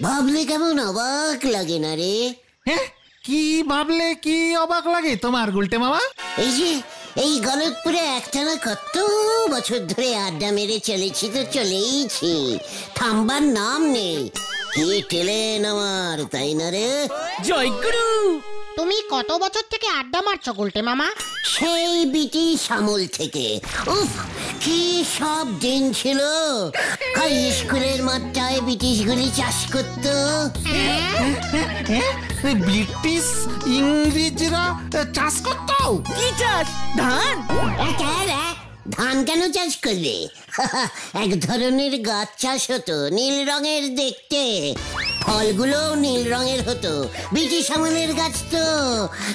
ভাবলে কেমন অবাক লাগে না রে? হ্যাঁ, কি ভাবলে কি অবাক লাগে তোমার গুলটে মামা? এই যে এই গলতপুরে একটানা কত বছর ধরে আড্ডা মেরে চলেছি তো চলেইছি, থামবার নাম নেই। কি টেলেন আমার, তাই না রে? জয়গুরু। তুমি কত বছর থেকে আড্ডা মারছো গুলটে মামা? সেই ব্রিটিশ আমল থেকে। উফ, কি সব দিন ছিল। হাই স্কুলের মাঠটায় ব্রিটিশগুলি চাষ করতো। ব্রিটিশ ইংরেজরা চাষ করতো? কি চাষ? ধান? ধান কেন চাষ করবে? এক ধরনের গাছ চাষ হতো, নীল রঙের দেখতে, ফলগুলো নীল রঙের হতো। ব্রিটিশ আমলের গাছ তো,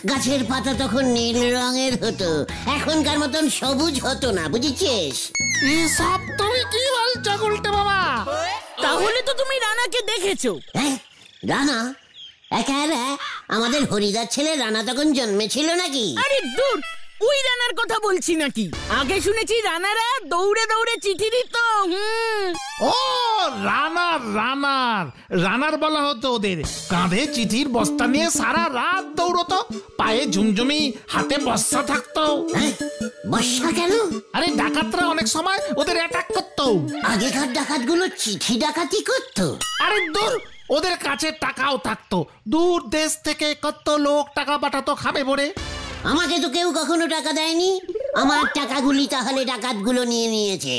গাছের পাতা তখন নীল রঙের হতো, এখনকার মতন সবুজ হতো না, বুঝেছিস? এসব তুমি কি বলছো গুলটে মামা? তাহলে তো তুমি রানাকে দেখেছো। হ্যাঁ, রানা? একা আমাদের হরিদার ছেলে রানা তখন জন্মেছিল নাকি? আরে দূর, ওই রানার কথা বলছি নাকি। আগে শুনেছি রানারা দৌড়ে দৌড়ে চিঠি দিত। ও রানার বলা হতো ওদের। কাঁধে চিঠির বস্তা নিয়ে সারা রাত দৌড়তো, পায়ে ঝুমঝুমি, হাতে বর্ষা থাকতো। বর্ষা কেন? আরে ডাকাতরা অনেক সময় ওদের অ্যাটাক করতো। আগেকার ডাকাতগুলো চিঠি ডাকাতি করতো? আরে দূর, ওদের কাছে টাকাও থাকতো। দূর দেশ থেকে কত লোক টাকা পাঠাতো খাবে ভরে। আমাকে তো কেউ কখনো টাকা দেয়নি। আমার টাকাগুলি তাহলে ডাকাতগুলো নিয়ে নিয়েছে।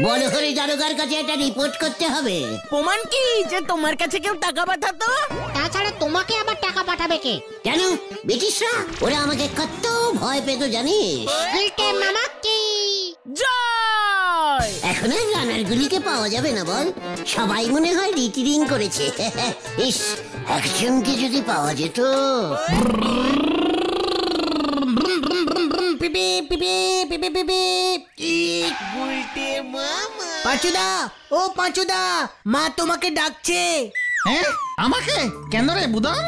বড় হরি দারোগার কাছে একটা রিপোর্ট করতে হবে। প্রমাণ কি যে তোমার কাছে কেউ টাকা পাঠাতো? তাছাড়া তোমাকে আবার টাকা পাঠাবে কে? কেন? ব্রিটিশরা? ওরা আমাকে কত ভয় পেত জানিস? গুলটে মামা কি জয়! এখন আর রানার গুলিকে পাওয়া যাবে না বল? সবাই মনে হয় রিটিরিং করেছে। ইস, একজনকে যদি পাওয়া যেত। পাঁচুদা, ও পাঁচুদা, মা তোমাকে ডাকছে। হ্যাঁ, আমাকে কেন রে বুদন?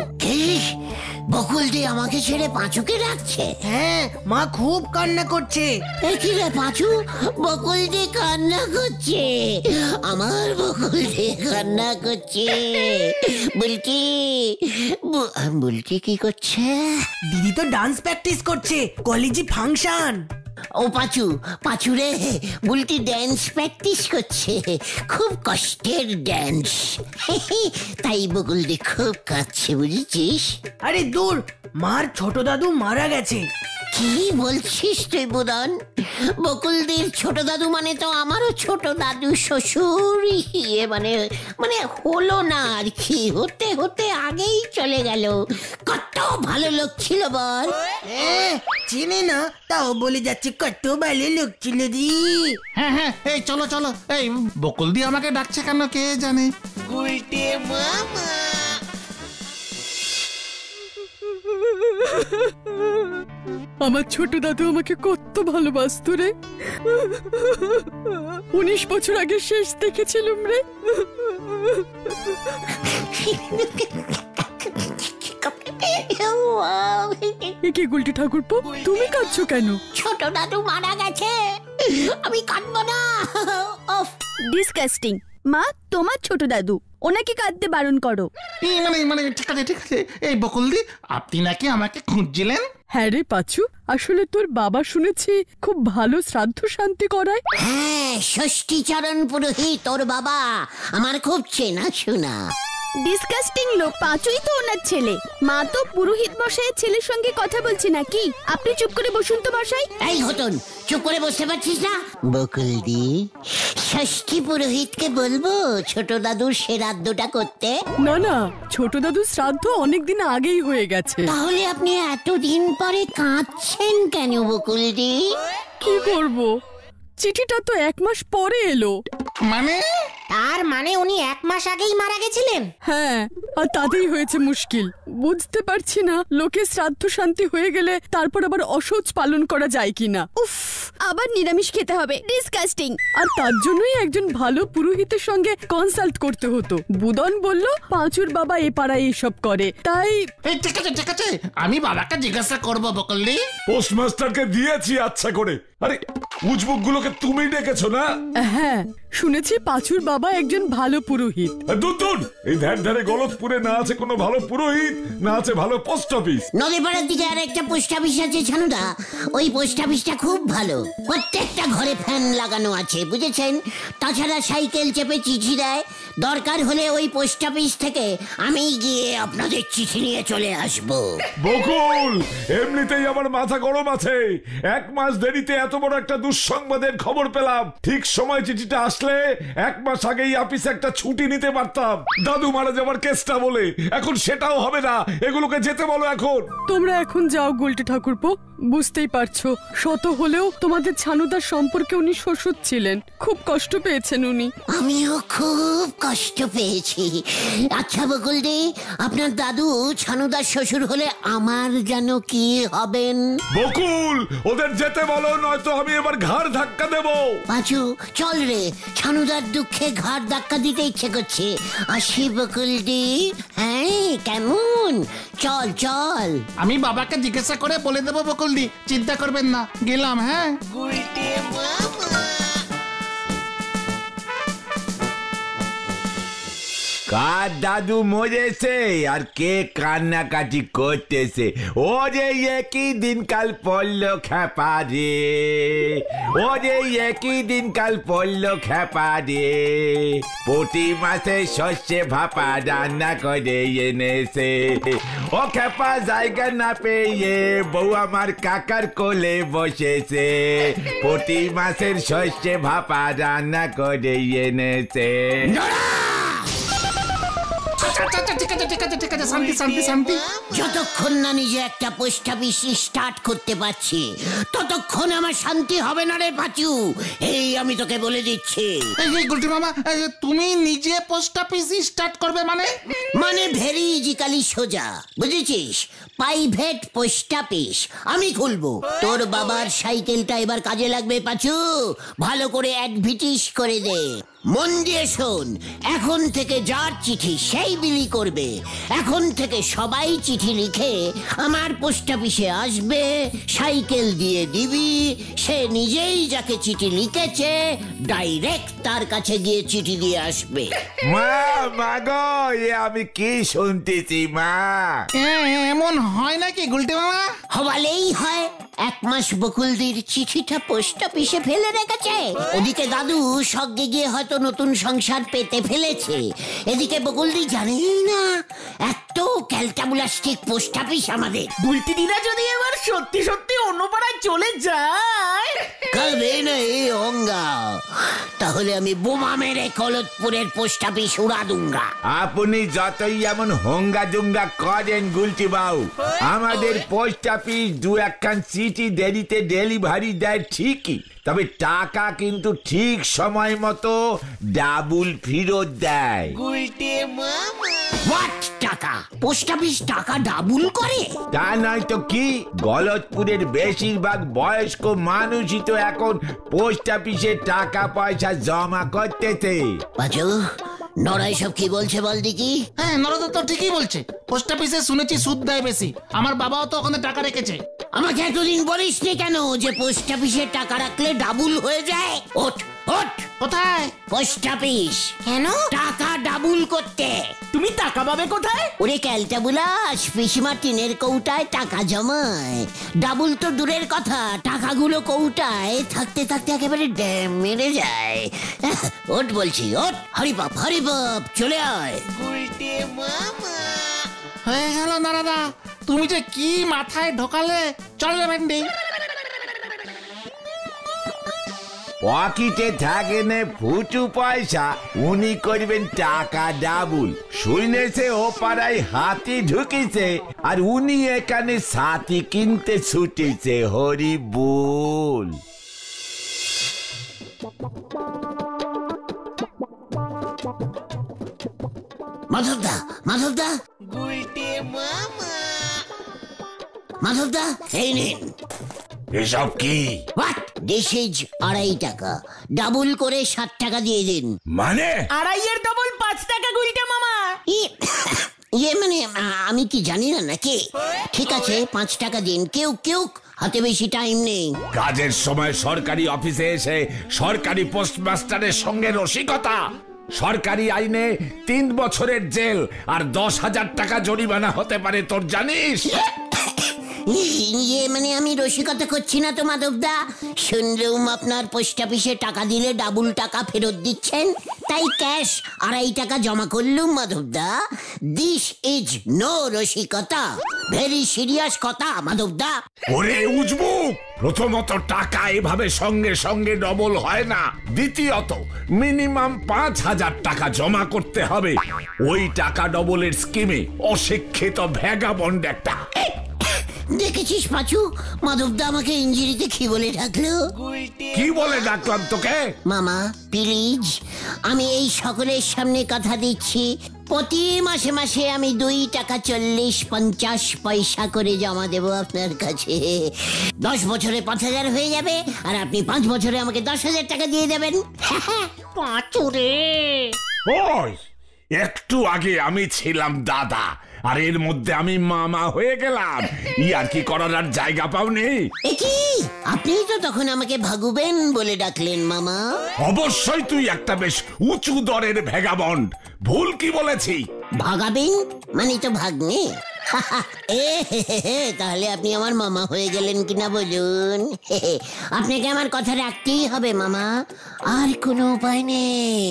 বকুল দি আমাকে ছেড়ে পাঁচুকে ডাকছে? হ্যাঁ, মা খুব কান্না করছে। কি রে পাঁচু, বকুল দি কান্না করছে? আমার বকুল দি কান্না করছে। বুলটি বুলটি কি করছে? দিদি তো ডান্স প্র্যাকটিস করছে, কলেজে ফাংশন। ও পাঁচু রে, বুলটি ড্যান্স প্র্যাকটিস করছে, খুব কষ্টের ড্যান্স। তাই বকুল দি খুব কাঁদছে, বুঝেছিস? আরে দূর, মার ছোট দাদু মারা গেছে। কি বলছিস তুই বুদন? বকুলদের ছোট দাদু মানে তো আমারও ছোট দাদু শ্বশুর। মানে হলো না আর কি, হতে হতে আগেই চলে গেল। কত ভালো লোক ছিল বল। চিনি না, তাও বলে যাচ্ছে কত ভালো লোক ছিল দি। হ্যাঁ, এই চলো, এই বকুল দি আমাকে ডাকছে কেন কে জানে? গুলটে মামা। আমার ছোট দাদু আমাকে কত ভালোবাসতো রে। 19 বছর আগে শেষ দেখেছিলাম রে। কি গুলটি ঠাকুরপো, তুমি কাঁদছো কেন? ছোট দাদু মারা গেছে, আমি কাঁদবো না। ডিসকাস্টিং। মা, তোমার ছোট দাদু, ওনাকে কাঁদতে বারণ করো। মানে ঠিক আছে। এই বকুল দি, আপনি নাকি আমাকে খুঁজছিলেন? হ্যাঁ রে পাঁচু, আসলে তোর বাবা শুনেছি খুব ভালো শ্রাদ্ধ শান্তি করায়। হ্যাঁ, ষষ্ঠীচরণ পুরোহিত তোর বাবা, আমার খুব চেনা শোনা। ডিসকাস্টিং লোক, পাঁচুই তো ওনার ছেলে। মা তো পুরোহিত মশাইয়ের ছেলের সঙ্গে কথা বলছে নাকি? আপনি চুপ করে বসুন তো মশাই। এই ঘটন, চুপ করে বসতে পারছিস না? বকুলদি, ষষ্ঠী পুরোহিতকে বলবো ছোট দাদুর শ্রাদ্ধটা করতে? না, ছোট দাদুর শ্রাদ্ধ অনেকদিন আগেই হয়ে গেছে। তাহলে আপনি এতদিন পরে কাঁদছেন কেন বকুলদি? কি করব, চিঠিটা তো 1 মাস পরে এলো। মানে তার মানে উনি 1 মাস আগেই মারা গেছিলেন? হ্যাঁ, আর তাতেই হয়েছে মুশকিল। বুঝতে পারছি না লোকে শ্রাদ্ধ শান্তি হয়ে গেলে তারপর আবার অসৌচ পালন করা যায় কিনা। উফ, আবার নিরামিষ খেতে হবে, ডিসকাস্টিং। আর তার জন্যই একজন ভালো পুরোহিতের সঙ্গে কনসাল্ট করতে হতো। বুদন বলল পাঁচুর বাবা এ পাড়ায় এইসব করে, তাই এই ঠিক আছে, আমি বাবাকে জিজ্ঞাসা করবো বকুলদি। পোস্টমাস্টারকে দিয়েছি আচ্ছা করে। আরে উজবুক গুলোকে তুমি ডেকেছো না? হ্যাঁ, শুনেছি পাঁচুর বাবা একজন ভালো পুরোহিত। দূর, এই ধারে গলতপুরে না আছে কোনো ভালো পুরোহিত, না আছে ভালো পোস্ট অফিস। নদীপাড়ার দিকে আর একটা পোস্ট অফিস আছে ছানুদা, ওই পোস্ট অফিসটা খুব ভালো। প্রত্যেকটা ঘরে ফ্যান লাগানো আছে, বুঝেছেন? তাছাড়া সাইকেল চেপে চিঠি দেয়। দরকার হলে ওই পোস্ট অফিস থেকে আমি গিয়ে আপনাদের চিঠি নিয়ে চলে আসবো। বকুল, এমনিতেই আমার মাথা গরম আছে। 1 মাস দেরিতে এত বড় একটা দুঃসংবাদের খবর পেলাম। ঠিক সময় চিঠিটা আসলে 1 মাস আগেই অফিসে একটা ছুটি নিতে পারতাম, দাদু মারা যাওয়ার কেসটা বলে। এখন সেটাও হবে না, এগুলোকে যেতে বলো এখন। তোমরা এখন যাও গুলটে ঠাকুরপো। বুঝতেই পারছো, শত হলেও তোমাদের ছানুদার সম্পর্কে উনি শ্বশুর ছিলেন, খুব কষ্ট পেয়েছেন উনি। আমিও খুব কষ্ট পেয়েছি। আচ্ছা বকুলদি, আপনার দাদু ছানুদার শ্বশুর হলে আমার যেন কি হবেন? বকুল, ওদের যেতে বলো, নয়তো আমি এবার ঘাড় ধাক্কা দেবো। পাঁচু চল রে, ছানুদার দুঃখে ঘাড় ধাক্কা দিতে ইচ্ছে করছে। আসি বকুলদি। হ্যাঁ, কেমন? চল চল। আমি বাবাকে জিজ্ঞাসা করে বলে দেবো বকুলদি, চিন্তা করবেন না, গেলাম। হ্যাঁ, কার দাদু মরেছে আর কে কান্নাকাটি করতেছে? ও যে একই দিনকাল পড়লো খেপা রে, ও যে একই দিনকাল পড়লো খেপা রে। প্রতি মাসে শস্যে ভাপা রান্না করে এনেছে। ও খেপা জায়গা না পেয়ে বউ আমার কাকার কোলে বসেছে। প্রতি মাসের শস্যে ভাপা রান্না করে এনেছে। ঠিক আছে, শান্তি। যতক্ষণ না নিজে একটা পোস্ট অফিস স্টার্ট করতে পারছি ততক্ষণ আমার শান্তি হবে না রে পাঁচু, এই আমি তোকে বলে দিচ্ছি। এই গুলটি মামা, তুমি নিজে পোস্ট অফিস স্টার্ট করবে মানে ভেরি ইজিক্যালি সোজা, বুঝেছিস? প্রাইভেট পোস্ট অফিস আমি খুলবো। তোর বাবার সাইকেলটা এবার কাজে লাগবে পাঁচু, ভালো করে অ্যাডভার্টাইজ করে দে। মন দিয়ে শোন, এখন থেকে যার চিঠি সেই বিলি করবে। এখন থেকে সবাই চিঠি লিখে আমার পোস্ট অফিসে আসবে, সাইকেল দিয়ে দিবি, সে নিজেই যাকে চিঠি লিখেছে ডাইরেক্ট তার কাছে গিয়ে চিঠি দিয়ে আসবে। মা গো, আমি কি শুনতেছি মা? এমন হয় নাকি গুলটি মামা? হওয়ালেই হয়। 1 মাস বকুলদির চিঠিটা পোস্ট অফিসে ফেলে রেখেছে। ওদিকে দাদু সঙ্গে গিয়ে হয়তো নতুন সংসার পেতে ফেলেছে, এদিকে বকুলদি জানেই না এত ক্যালটাবুলাস্টিক পোস্ট অফিস আমাদের। গুলটি দিদা যদি এবার সত্যি সত্যি অন্য পাড়ায় চলে যায়, কবে না এই অঙ্গা, তাহলে আমি বোমা মেরে গলতপুরের পোস্ট অফিস উড়া দুঙ্গা। আপনি যতই এমন হোঙ্গা দুঙ্গা করেন গুলটি বাবু, আমাদের পোস্ট অফিস 2-1 চিঠি দেরিতে ডেলিভারি দেয় ঠিকই, তবে টাকা কিন্তু ঠিক সময় মতো ডাবল ফেরত দেয়। হোয়াট টাকা? পোস্ট অফিস টাকা ডাবল করে? তা নয় তো কি, গলতপুরের বেশিরভাগ বয়স্ক মানুষই তো এখন পোস্ট অফিসে টাকা পয়সা জমা করতেছে। বাজু, নড়াই সব কি বলছে বল দেখি। হ্যাঁ, নরদা তো ঠিকই বলছে। পোস্ট অফিসে শুনেছি সুদ দেয় বেশি। আমার বাবাও তো ওখানে টাকা রেখেছে। আমাকে এতদিন বলিসনি কেন যে পোস্ট অফিসে টাকা রাখলে ডাবল হয়ে যায়? ওঠ ওঠ। কোথায়? Post office. কেন? টাকা ডাবল করতে। তুমি টাকা পাবে কোথায়? ওরে ক্যালটাবুলাস, পিসিমা টিনের কৌটায় টাকা জমায়। ডাবল তো দূরের কথা, টাকাগুলো কৌটায় থাকতে থাকতে একেবারে ড্যাম মেরে যায়। ওঠ বলছি, ওঠ। হরিবাপ চলে আয়। হয়ে গেল নারাদা, তুমি যে কি মাথায় ঢোকালে। চল ভেন্ডি। পকেটে থাকে না ফুটু পয়সা, উনি করবেন টাকা ডাবল। শুনেছে ও পাড়ায় হাতি ঢুকিছে, আর উনি এখানে সাথী কিনতে ছুটেছে। হরি বল। মাধবদা, মাধবদা, মাধবদা, এই নিন। এসব কি? হোয়াট? দিস ইজ 2.5 টাকা, ডাবল করে 7 টাকা দিয়ে দিন। মানে? আড়াইয়ের ডবল 5 টাকা গুলটে মামা। ইয়ে মানে আমি কি জানি না নাকি? ঠিক আছে 5 টাকা দিন। কেউ কেউ, হাতে বেশি টাইম নেই। কাজের সময় সরকারি অফিসে এসে সরকারি পোস্টমাস্টারের সঙ্গে রসিকতা? সরকারি আইনে 3 বছরের জেল আর 10,000 টাকা জরিমানা হতে পারে, তোর জানিস? ইয়ে মানে আমি রসিকতা করছি না তো মাধবদা। শুনলুম আপনার পোস্ট অফিসে টাকা দিলে ডাবল টাকা ফেরত দিচ্ছেন, তাই ক্যাশ 2.5 টাকা জমা করলুম মাধবদা। দিস ইজ নো রসিকতা, ভেরি সিরিয়াস কথা মাধবদা। ওরে উজবুক, প্রথমত টাকা এভাবে সঙ্গে সঙ্গে ডবল হয় না। দ্বিতীয়ত মিনিমাম 5,000 টাকা জমা করতে হবে। ওই টাকা ডবলের স্কিমে অশিক্ষিত ভ্যাগাবন্ড একটা। দেখেছিস পাচু, মাধবদা আমাকে ইঞ্জিরিতে কি বলে ডাকলো? কি বলে ডাকলাম তোকে? মামা প্লিজ, আমি এই সকলের সামনে কথা দিচ্ছি, প্রতি মাসে মাসে আমি 2 টাকা 40-50 পয়সা করে জমা দেব আপনার কাছে। 10 বছরে 5,000 হয়ে যাবে, আর আপনি 5 বছরে আমাকে 10,000 টাকা দিয়ে দেবেন। পাঁচু রে, ওই একটু আগে আমি ছিলাম দাদা, আর এর মধ্যে আমি মামা হয়ে গেলাম। আর কি করার আর জায়গা পাওনি? কি আপনি তো তখন আমাকে ভাগুবেন বলে ডাকলেন মামা। অবশ্যই তুই একটা বেশ উঁচু দরের ভ্যাগাবন্ড। ভুল কি বলেছি? ভাগাবেন মানে তো ভাগ্নে। তাহলে আপনি আমার মামা হয়ে গেলেন কিনা বলুন? আপনাকে আমার কথা রাখতেই হবে মামা, আর কোনো উপায় নেই।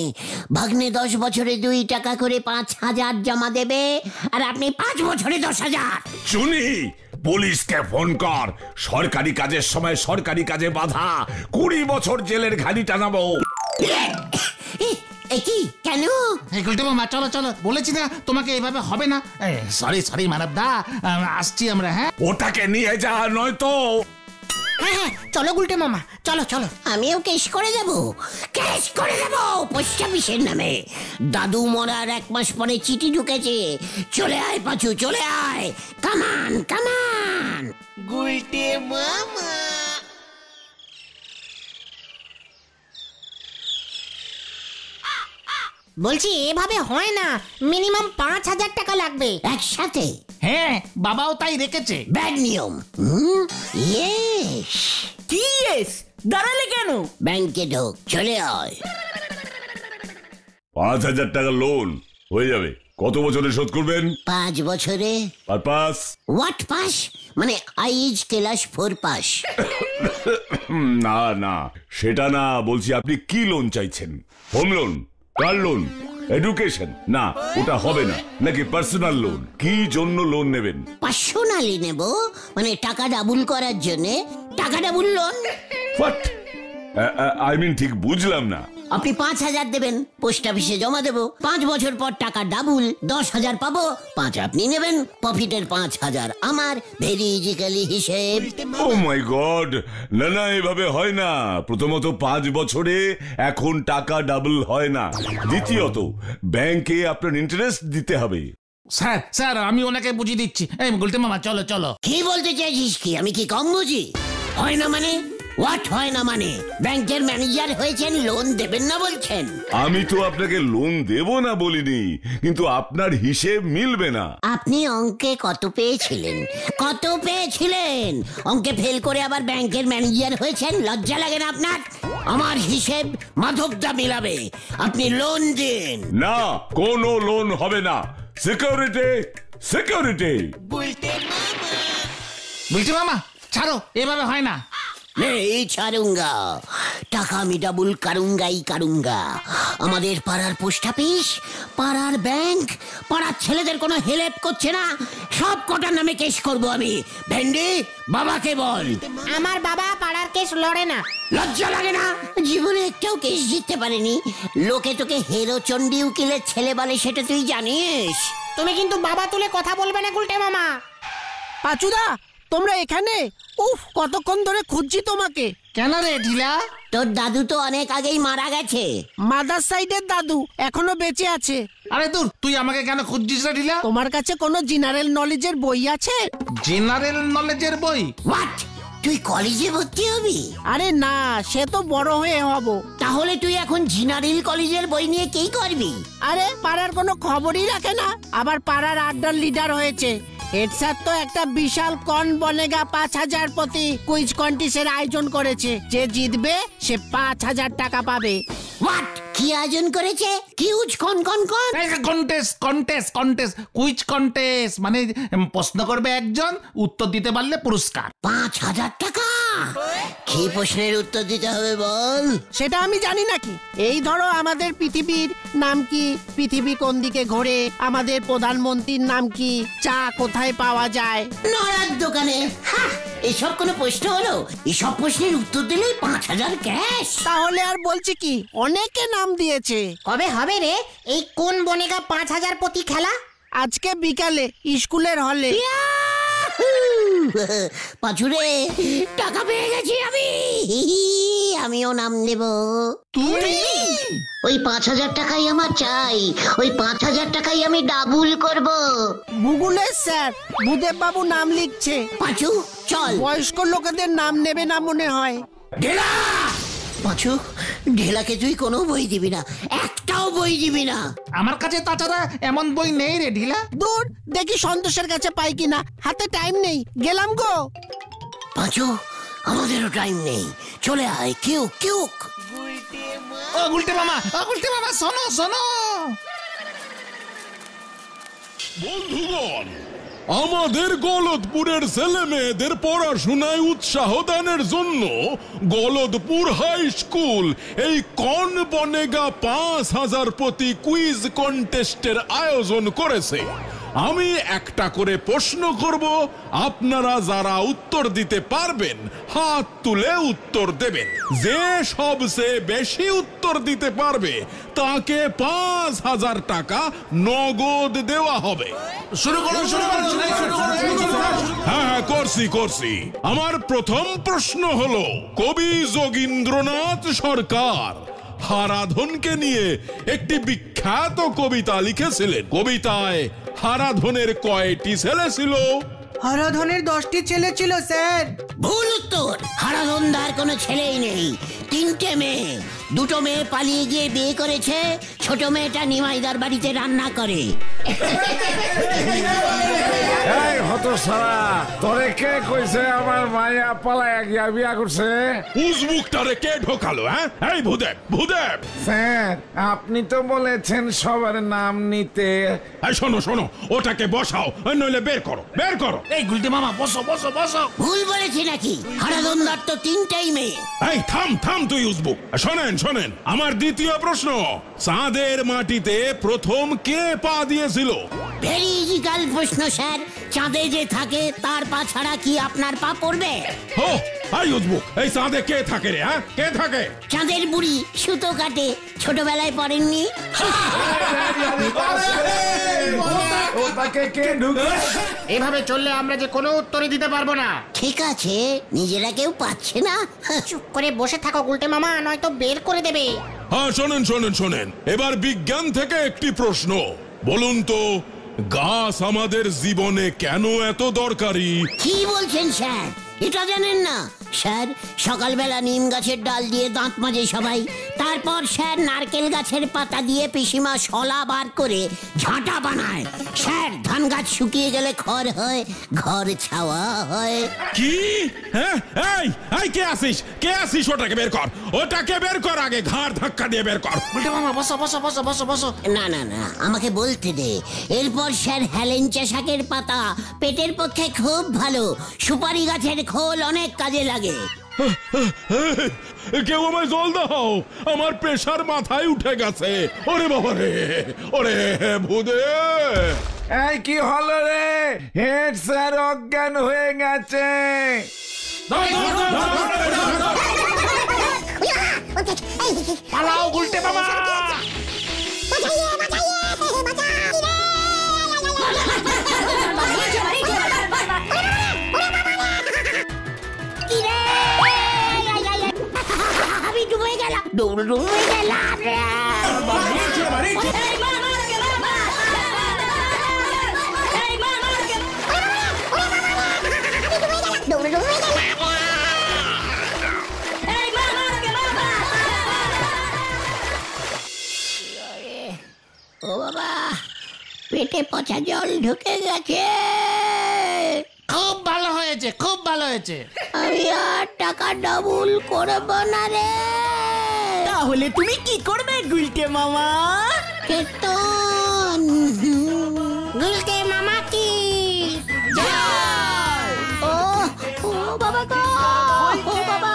ভাগ্নে 10 বছরে 2 টাকা করে 5,000 জমা দেবে, আর আপনি 5 বছরে 10,000। চুনি, পুলিশকে ফোন কর। সরকারি কাজের সময় সরকারি কাজে বাধা, 20 বছর জেলের ঘানি টানাবো। কি কেন? গুলটে মামা চলো চলো, বলেছি না তোমাকে এভাবে হবে না। সরি সরি মানবদা, আসছি আমরা। হ্যাঁ ওটাকে নিয়ে যা, নয়তো। হ্যাঁ চলো গুলটে মামা, চলো চলো। আমিও কেস করে দেব, কেস করে দেব পোস্ট অফিসের নামে। দাদু মরার 1 মাস পরে চিঠি ঢুকেছে। চলে আয় পাচু, চলে আয়, কামান কামান। গুলটে মামা। বলছি এভাবে হয় না, মিনিমাম 5,000 টাকা লাগবে একসাথে। হ্যাঁ, বাবাও তাই রেখেছে। ব্যাড নিয়ম। ইয়েস। কি ইয়েস? দাঁড়ালে কেন? ব্যাংকে ঢোক, চলে আয়। 5,000 টাকা লোন হয়ে যাবে। কত বছরে শোধ করবেন? 5 বছরে। আর পাস? What pass? মানে আইজ ক্লাস 4 পাস। না না, সেটা না, বলছি আপনি কি লোন চাইছেন? Home loan, car loan, education? না, ওটা হবে না। নাকি পার্সোনাল লোন? কি জন্য লোন নেবেন? পার্সোনালি নেব, মানে টাকা ডাবল করার জন্য। টাকা double loan? What? I mean ঠিক বুঝলাম না। আপনি 5,000 দেবেন, পোস্ট অফিসে জমা দেবো, 5 বছর পর টাকা ডাবল, 10,000 পাবো। 5 আপনি নেবেন, প্রফিটের 5,000 আমার। ভেরি ইজিক্যালি হিসেব। ও মাই গড, না না, এভাবে হয় না। প্রথমত 5 বছরে এখন টাকা ডাবল হয় না। দ্বিতীয়ত ব্যাংকে আপনার ইন্টারেস্ট দিতে হবে। স্যার স্যার, আমি ওনাকে বুঝিয়ে দিচ্ছি। এই গুলটে মামা চলো চলো। কি বলতে চাইছিস কি? আমি কি কম বুঝি? হয় না মানে? হোয়াট হয় না মানে? ব্যাংকের ম্যানেজার হয়েছেন, লোন দেবেন না বলছেন? আমি তো আপনাকে লোন দেব না বলিনি, কিন্তু আপনার হিসেব মিলবে না। আপনি অঙ্কে কত পেয়েছিলেন? কত পেয়েছিলেন? অঙ্কে ফেল করে আবার ব্যাংকের ম্যানেজার হয়েছেন, লজ্জা লাগে না আপনার? আমার হিসেব মাধবদা মিলাবে। আপনি লোন দিন। না, কোনো লোন হবে না। Security, security. গুলটে মামা ছাড়ো, এভাবে হয় না। এই ছাড়ুঙ্গা, টাকা আমি ডাবল কারুঙ্গাই কারুঙ্গা। আমাদের পাড়ার পোস্ট অফিস, পাড়ার ব্যাংক, পাড়ার ছেলেদের কোনো হেল্প করছে না। সব কটার নামে কেস করব আমি। ভেন্ডি, বাবাকে বল। আমার বাবা পাড়ার কেস লড়ে না। লজ্জা লাগে না? জীবনে একটাও কেস জিততে পারেনি। লোকে তোকে হেরো চন্ডী উকিলের ছেলে বলে, সেটা তুই জানিস? তুমি কিন্তু বাবা তুলে কথা বলবে না গুলটে মামা। পাচুদা, তোমরা এখানে? উফ, কতক্ষণ ধরে খুঁজছি তোমাকে। কেন রে ঢিলা? তোর দাদু তো অনেক আগেই মারা গেছে। মাদার সাইডের দাদু এখনো বেঁচে আছে। আরে দূর, তুই আমাকে কেন খুঁজছিস রে ঢিলা? তোমার কাছে কোনো জেনারেল নলেজের বই আছে? জেনারেল নলেজের বই? হোয়াট? তুই কলেজে ভর্তি হবি? আরে না, সে তো বড় হয়ে হব। তাহলে তুই এখন জেনারেল কলেজের বই নিয়ে কি করবি? আরে পাড়ার কোনো খবরই রাখে না, আবার পাড়ার আড্ডার লিডার হয়েছে। হেড স্যার তো একটা বিশাল কন বনেগা 5000 প্রতি কুইজ কন্টেস্টের আয়োজন করেছে। যে জিতবে সে 5000 টাকা পাবে। হোয়াট? কি আয়োজন করেছে? কিউজ কন কন কন? কন্টেস্ট কুইজ কন্টেস্ট, মানে প্রশ্ন করবে একজন, উত্তর দিতে পারলে পুরস্কার 5000 টাকা। কি প্রশ্নের উত্তর দিতে হবে বল? সেটা আমি জানি নাকি? এই ধরো, আমাদের পৃথিবীর নাম কি, পৃথিবী কোন দিকে ঘোরে, আমাদের প্রধানমন্ত্রীর নাম কি, চা কোথায় পাওয়া যায়। নড়ার দোকানে। হ্যাঁ, এসব কোনো প্রশ্ন হলো? এসব প্রশ্নের উত্তর দিলেই 5000 ক্যাশ। তাহলে আর বলছি কি, অনেকে নাম দিয়েছে। কবে হবে রে এই কোন বনেগা 5000 প্রতি খেলা? আজকে বিকালে স্কুলের হলে। পাঁচুরে, টাকা পেয়ে গেছি আমি। আমিও নাম নেব। তুই? ওই 5000 টাকাই আমার চাই। ওই 5000 টাকাই আমি ডাবল করব। ভূগোলের স্যার ভূদেব বাবু নাম লিখছে। পাঁচু চল। বয়স্ক লোকেদের নাম নেবে না মনে হয়। ঢেলা! পাঁচু, ঢেলাকে তুই কোনো বই দিবি না, একটাও বই দিবি না। আমার কাছে তাছাড়া এমন বই নেই রে ঢিলা। দূর, দেখি সন্তোষের কাছে পাই কিনা। হাতে টাইম নেই, গেলাম গো। পাঁচু, আমাদেরও টাইম নেই, চলে আয়। কেউ কেউ ও গুলটে মামা, শোনো শোনো। বন্ধুগণ, আমাদের গলদপুরের ছেলে মেয়েদের পড়াশোনায় উৎসাহ দানের জন্য গলদপুর হাই স্কুল এই কন বনেগা 5000 প্রতি কুইজ কন্টেস্টের আয়োজন করেছে। আমি একটা করে প্রশ্ন করব, আপনারা যারা উত্তর দিতে পারবেন হাত তুলে উত্তর দেবেন। যে সবচেয়ে বেশি উত্তর দিতে পারবে তাকে 5000 টাকা নগদ দেওয়া হবে। শুরু করো। হ্যাঁ, করছি। আমার প্রথম প্রশ্ন হলো, কবি যোগীন্দ্রনাথ সরকার হারাধনকে নিয়ে একটি বিখ্যাত কবিতা লিখেছিলেন। কবিতায় হারাধনের কয়টি ছেলে ছিল? হারাধনের 10টি ছেলে ছিল স্যার। ভুল উত্তর। হারাধনদার কোনো ছেলেই নেই, 3টে মেয়ে। 2টো মেয়ে পালিয়ে গিয়ে বিয়ে করেছে। ছোট মেয়েটা নিমাইদার বাড়িতে রান্না করে। এই হতসারা, তোরে কে কইছে আমার মায়া পালায়া গিয়া বিয়া করছে? উজবুকটারে কে ঢোকালো? হ্যাঁ, এই ভূদেব। স্যার, আপনি তো বলেছেন সবার নাম নিতে। এই শোনো, ওটাকে বসাও, নইলে বের করো। এই গুলটে মামা, বসো। ভুল বলেছি নাকি? হারাধনদার তো 3টেই মেয়ে। এই থাম তুই উজবুক। শোনেন, আমার দ্বিতীয় প্রশ্ন, চাঁদের মাটিতে প্রথম কে পা দিয়েছিল? ভেরি ইজিক্যাল প্রশ্ন স্যার। চাঁদে যে থাকে তার পা ছাড়া কি আপনার পা পড়বে? ও, এই উজবুক, এই চাঁদে কে থাকে রে? হ্যাঁ, কে থাকে? চাঁদের বুড়ি সুতো কাটে। ছোটবেলায় পড়েননি? ওটাকে কে ঢুকে? এভাবে চললে আমরা যে কোনো উত্তরই দিতে পারবো না। ঠিক আছে, নিজেরা কেউ পাচ্ছে না। চুপ করে বসে থাকো গুলটে মামা, নয়তো বের করে দেবে। হ্যাঁ, শোনেন, এবার বিজ্ঞান থেকে একটি প্রশ্ন। বলুন তো, গাছ আমাদের জীবনে কেন এত দরকারি? কি বলছেন স্যার? এটা জানেন না? স্যার, সকালবেলা নিম গাছের ডাল দিয়ে দাঁত মাজে সবাই। তারপর স্যার নারকেল গাছের পাতা দিয়ে পিসিমা শলা বার করে ঝাঁটা বানায়। স্যার, ধান গাছ শুকিয়ে গেলে খড় হয়, ঘর ছাওয়া হয়। কি? হ্যাঁ, এই কে আসিস? ওটাকে বের কর আগে, ঘাড় ধাক্কা দিয়ে বের কর। গুলটে মামা, বসো। না, আমাকে বলতে দে। এরপর স্যার, হেলেঞ্চা শাকের পাতা পেটের পক্ষে খুব ভালো। সুপারি গাছের খোল অনেক কাজে লাগে। কেউ আমায় জল দাও, আমার প্রেশার মাথায় উঠে গেছে। ওরে বাবা রে, ওরে ভূদে। এই কি হলো রে? হেড স্যার অজ্ঞান হয়ে গেছে। পালাও গুলটে মামা। দৌড়ে গেলাম রে। ও বাবা, পেটে পচা জল ঢুকে গেছে। খুব ভালো হয়েছে, খুব ভালো হয়েছে। আমি আর টাকা ডাবল করব না রে। তাহলে তুমি কি করবে গুলটে মামা? কেতন গুলটে মামা কি ও ও বাবা গো, ও বাবা